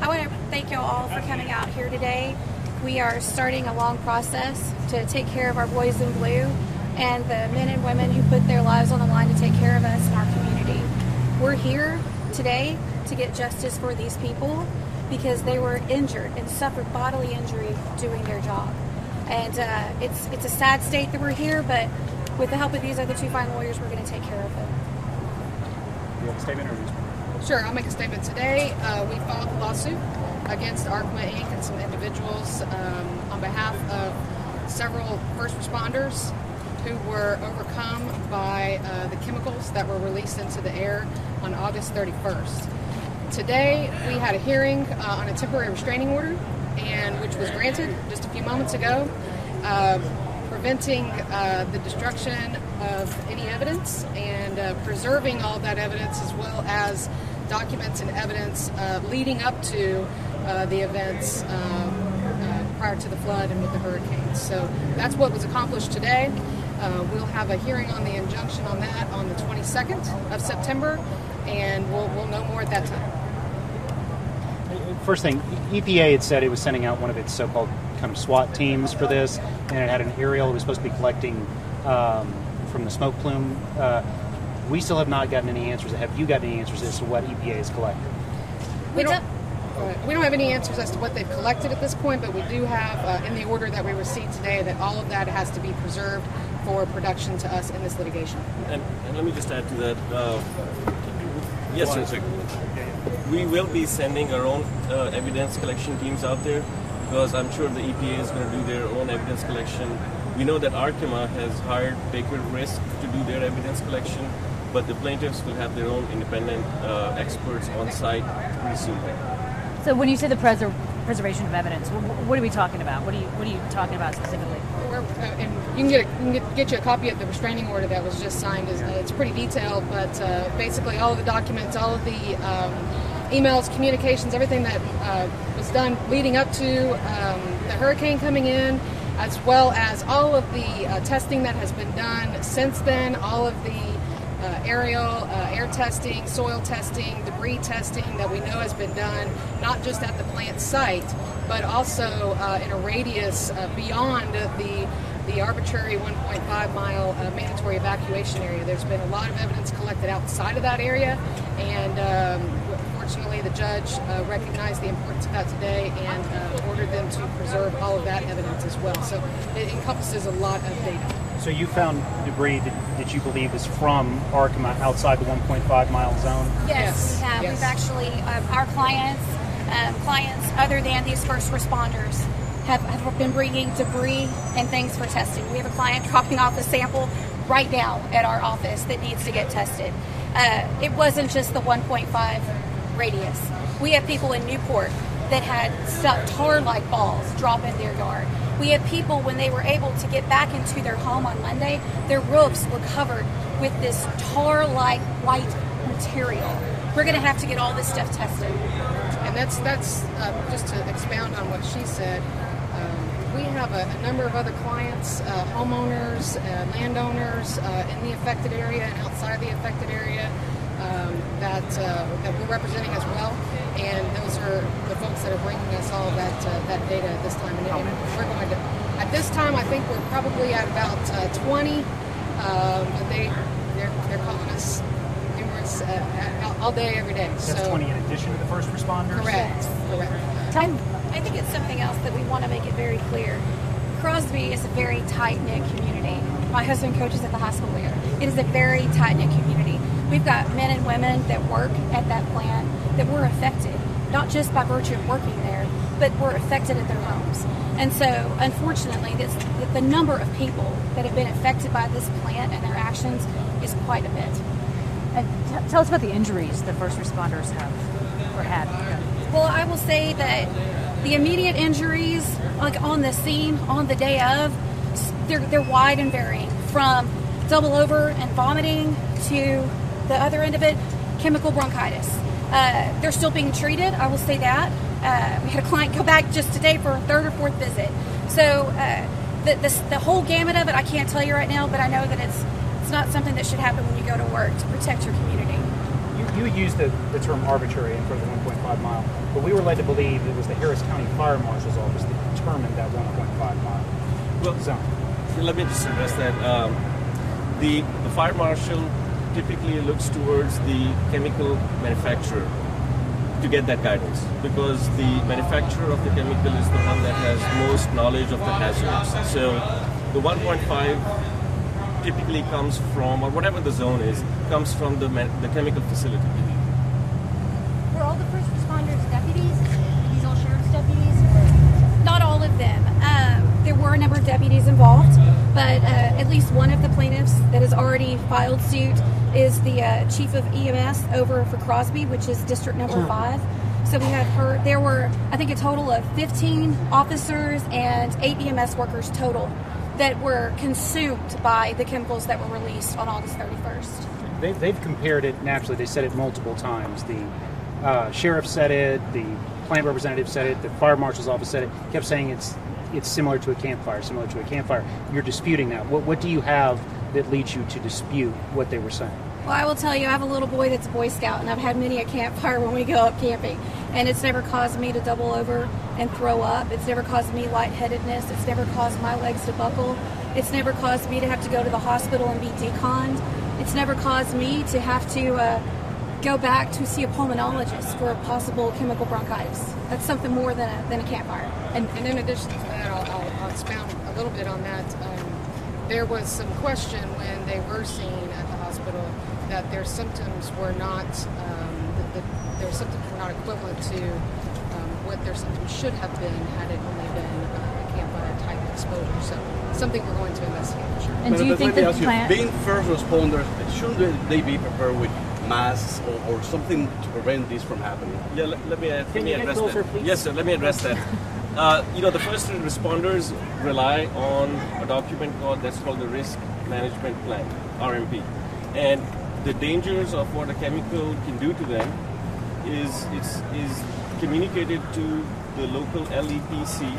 I want to thank you all for coming out here today. We are starting a long process to take care of our boys in blue and the men and women who put their lives on the line to take care of us in our community. We're here today to get justice for these people because they were injured and suffered bodily injury doing their job. And it's a sad state that we're here, but with the help of these other two fine lawyers, we're going to take care of them. You have a statement or Sure, I'll make a statement today. We filed a lawsuit against Arkema Inc. and some individuals on behalf of several first responders who were overcome by the chemicals that were released into the air on August 31st. Today, we had a hearing on a temporary restraining order, and which was granted just a few moments ago, preventing the destruction of any evidence and preserving all that evidence, as well as documents and evidence leading up to the events prior to the flood and with the hurricanes. So that's what was accomplished today. We'll have a hearing on the injunction on that on the 22nd of September, and we'll know more at that time. First thing, EPA had said it was sending out one of its so-called kind of SWAT teams for this, and it had an aerial. It was supposed to be collecting from the smoke plume. We still have not gotten any answers. Have you gotten any answers as to what EPA has collected? We don't have any answers as to what they've collected at this point, but we do have in the order that we received today that all of that has to be preserved for production to us in this litigation. And let me just add to that. Yes, sir. We will be sending our own evidence collection teams out there because I'm sure the EPA is going to do their own evidence collection. We know that Arkema has hired Baker Risk to do their evidence collection, but the plaintiffs will have their own independent experts on site pretty soon. So when you say the preservation of evidence, what are we talking about? What are you talking about specifically? And you can get you a copy of the restraining order that was just signed. It's pretty detailed, but basically all of the documents, all of the emails, communications, everything that was done leading up to the hurricane coming in, as well as all of the testing that has been done since then, all of the aerial, air testing, soil testing, debris testing that we know has been done, not just at the plant site, but also in a radius beyond the arbitrary 1.5 mile mandatory evacuation area. There's been a lot of evidence collected outside of that area, and fortunately the judge recognized the importance of that today and ordered them to preserve all of that evidence as well. So it encompasses a lot of data. So you found debris that you believe is from Arkema outside the 1.5 mile zone? Yes, we have. Yes. We've actually, our clients other than these first responders have been bringing debris and things for testing. We have a client dropping off a sample right now at our office that needs to get tested. It wasn't just the 1.5 radius. We have people in Newport that had tar-like balls drop in their yard. We have people, when they were able to get back into their home on Monday, their roofs were covered with this tar-like white material. We're going to have to get all this stuff tested. And that's just to expound on what she said. We have a number of other clients, homeowners, landowners in the affected area and outside the affected area that we're representing as well. And those are the folks that are bringing us all of that data at this time. And we're going to, at this time, I think we're probably at about 20. They're calling us numerous all day, every day. That's 20 in addition to the first responders? Correct. I think it's something else that we want to make it very clear. Crosby is a very tight-knit community. My husband coaches at the high school there. It is a very tight-knit community. We've got men and women that work at that plant that were affected, not just by virtue of working there, but were affected at their homes. And so, unfortunately, the number of people that have been affected by this plant and their actions is quite a bit. And tell us about the injuries the first responders have or had. Well, I will say that the immediate injuries, like on the scene, on the day of, they're wide and varying, from double over and vomiting to the other end of it, chemical bronchitis. They're still being treated, I will say that. We had a client go back just today for a third or fourth visit. So the whole gamut of it, I can't tell you right now, but I know that it's not something that should happen when you go to work to protect your community. you used the term arbitrary in front of the 1.5 mile, but we were led to believe it was the Harris County Fire Marshal's Office that determined that 1.5 mile zone. Let me just address that. The fire marshal typically looks towards the chemical manufacturer to get that guidance, because the manufacturer of the chemical is the one that has most knowledge of the hazards. So the 1.5 typically comes from, or whatever the zone is, comes from the chemical facility. Were all the first responders deputies? These all sheriff's deputies? Or? Not all of them. There were a number of deputies involved, but at least one of the plaintiffs that has already filed suit is the chief of EMS over for Crosby, which is district number 5. So we have her. There were, I think, a total of 15 officers and 8 EMS workers total that were consumed by the chemicals that were released on August 31st. They've compared it naturally. They said it multiple times. The sheriff said it. The plant representative said it. The fire marshal's office said it. Kept saying it's similar to a campfire. Similar to a campfire. You're disputing that. What do you have that leads you to dispute what they were saying? Well, I will tell you, I have a little boy that's a Boy Scout, and I've had many a campfire when we go up camping, and it's never caused me to double over and throw up. It's never caused me lightheadedness. It's never caused my legs to buckle. It's never caused me to have to go to the hospital and be deconned. It's never caused me to have to go back to see a pulmonologist for a possible chemical bronchitis. That's something more than a campfire. And in addition to that, I'll expound a little bit on that. There was some question when they were seen at the hospital that their symptoms were not equivalent to what their symptoms should have been had it only been a campfire type exposure. So something we're going to investigate for sure. And do you think the plant, being first responders, shouldn't they be prepared with masks or something to prevent this from happening? Yeah, let me address closer, that. please? Yes, sir. Let me address that. The first responders rely on a document that's called the Risk Management Plan, RMP, and the dangers of what a chemical can do to them is communicated to the local LEPC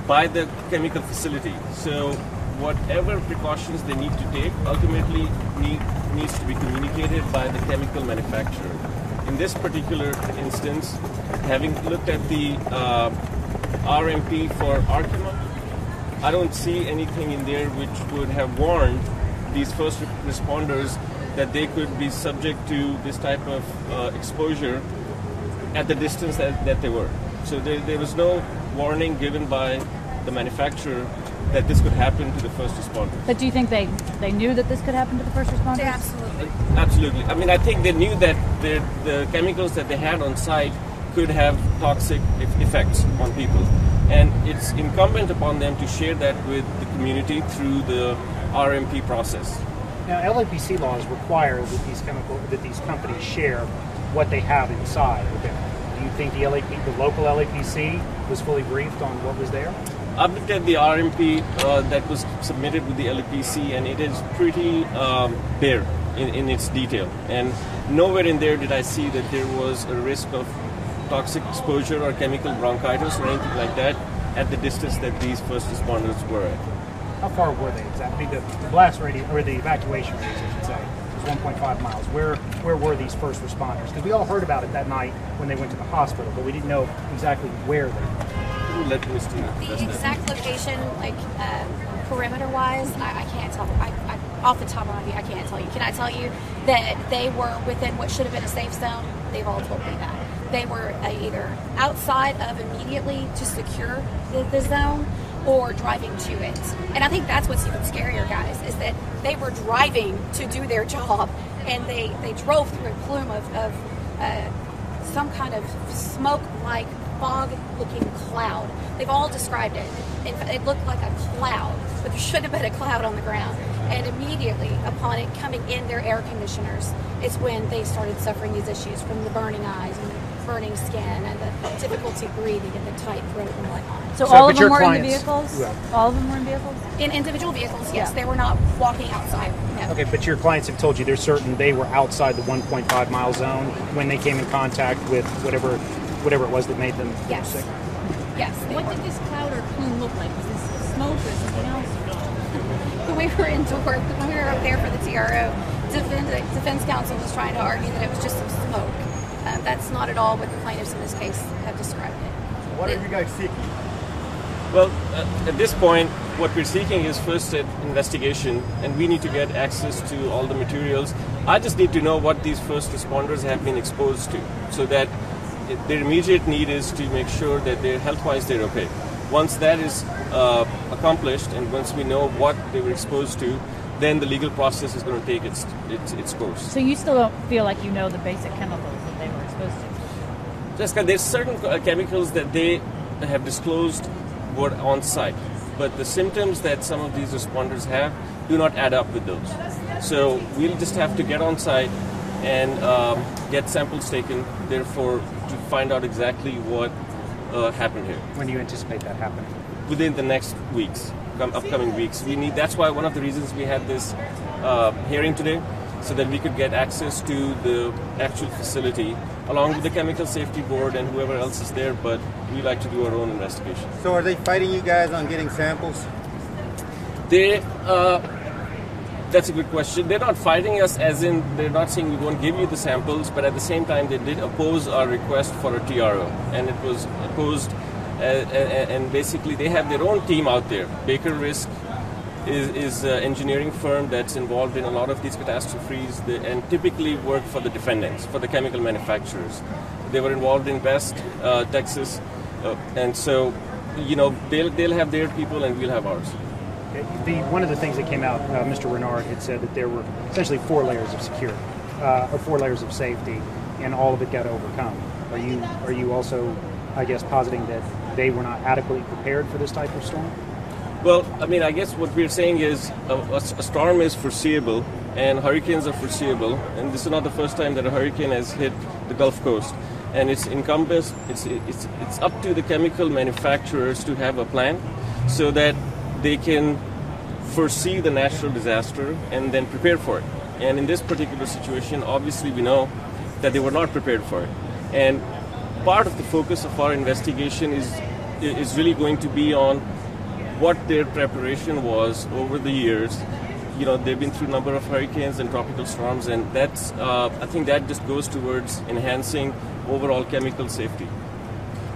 by the chemical facility. So whatever precautions they need to take ultimately needs to be communicated by the chemical manufacturer. In this particular instance, having looked at the RMP for Arkema, I don't see anything in there which would have warned these first responders that they could be subject to this type of exposure at the distance that they were. So there was no warning given by the manufacturer that this could happen to the first responders. but do you think they knew that this could happen to the first responders? Yeah, absolutely. Absolutely. I mean, I think they knew that the chemicals that they had on site could have toxic effects on people. And it's incumbent upon them to share that with the community through the RMP process. Now, LAPC laws require that these companies share what they have inside with them. Do you think the local LAPC was fully briefed on what was there? I've looked at the RMP that was submitted with the LAPC, and it is pretty bare in its detail. And nowhere in there did I see that there was a risk of toxic exposure or chemical bronchitis or anything like that at the distance that these first responders were at. How far were they exactly? The blast radius, or the evacuation radius, I should say, was 1.5 miles. Where were these first responders? Because we all heard about it that night when they went to the hospital, but we didn't know exactly where they were. Let Misty address The that. exact location, like perimeter-wise, I can't tell. Off the top of my head, I can't tell you. Can I tell you that they were within what should have been a safe zone? They've all told me that. They were either outside of immediately to secure the zone or driving to it. And I think that's what's even scarier, guys, is that they were driving to do their job, and they drove through a plume of some kind of smoke-like fog-looking cloud. They've all described it. It looked like a cloud, but there should have been a cloud on the ground. And immediately upon it coming in their air conditioners, it's when they started suffering these issues from the burning eyes and the burning skin and the difficulty breathing and the tight throat and whatnot. So all but of them your were in the clients- vehicles? Well- All of them were in vehicles? In individual vehicles, yes, Yeah. they were not walking outside. No. Okay, but your clients have told you they're certain they were outside the 1.5 mile zone when they came in contact with whatever it was that made them Yes. sick. Yes. they What were. did this cloud or plume look like? Was this smoke or something else? When we were indoors, when we were up there for the TRO, defense counsel was trying to argue that it was just some smoke. That's not at all what the plaintiffs in this case have described it. What are you guys seeking? Well, at this point, what we're seeking is first an investigation, and we need to get access to all the materials. I just need to know what these first responders have been exposed to, so that their immediate need is to make sure that they're health-wise they're okay. Once that is accomplished, and once we know what they were exposed to, then the legal process is going to take its course. So you still don't feel like you know the basic chemicals that they were exposed to? Jessica, there's certain chemicals that they have disclosed were on site, but the symptoms that some of these responders have do not add up with those. So we'll just have to get on site and get samples taken, therefore, to find out exactly what happened here. When do you anticipate that happening? Within the next weeks, upcoming weeks. That's why one of the reasons we had this hearing today, so that we could get access to the actual facility along with the Chemical Safety Board and whoever else is there, but we like to do our own investigation. So are they fighting you guys on getting samples? That's a good question. They're not fighting us as in they're not saying we won't give you the samples, but at the same time they did oppose our request for a TRO, and it was opposed, and basically they have their own team out there. Baker Risk is an engineering firm that's involved in a lot of these catastrophes and typically work for the defendants, for the chemical manufacturers. They were involved in West Texas, and so they'll have their people and we'll have ours. One of the things that came out, Mr. Renard had said that there were essentially 4 layers of security, or 4 layers of safety, and all of it got overcome. Are you also, I guess, positing that they were not adequately prepared for this type of storm? Well, I mean, I guess what we're saying is a storm is foreseeable and hurricanes are foreseeable, and this is not the first time that a hurricane has hit the Gulf Coast. And it's up to the chemical manufacturers to have a plan so that they can foresee the natural disaster and then prepare for it. And in this particular situation, obviously we know that they were not prepared for it. And part of the focus of our investigation is really going to be on what their preparation was over the years. They've been through a number of hurricanes and tropical storms, and that's I think that just goes towards enhancing overall chemical safety.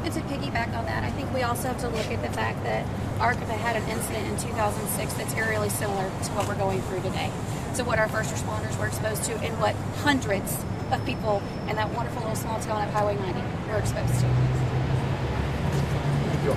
And to piggyback on that, I think we also have to look at the fact that Arkema had an incident in 2006 that's eerily similar to what we're going through today. So what our first responders were exposed to and what hundreds of people in that wonderful little small town of Highway 90 were exposed to. Thank you.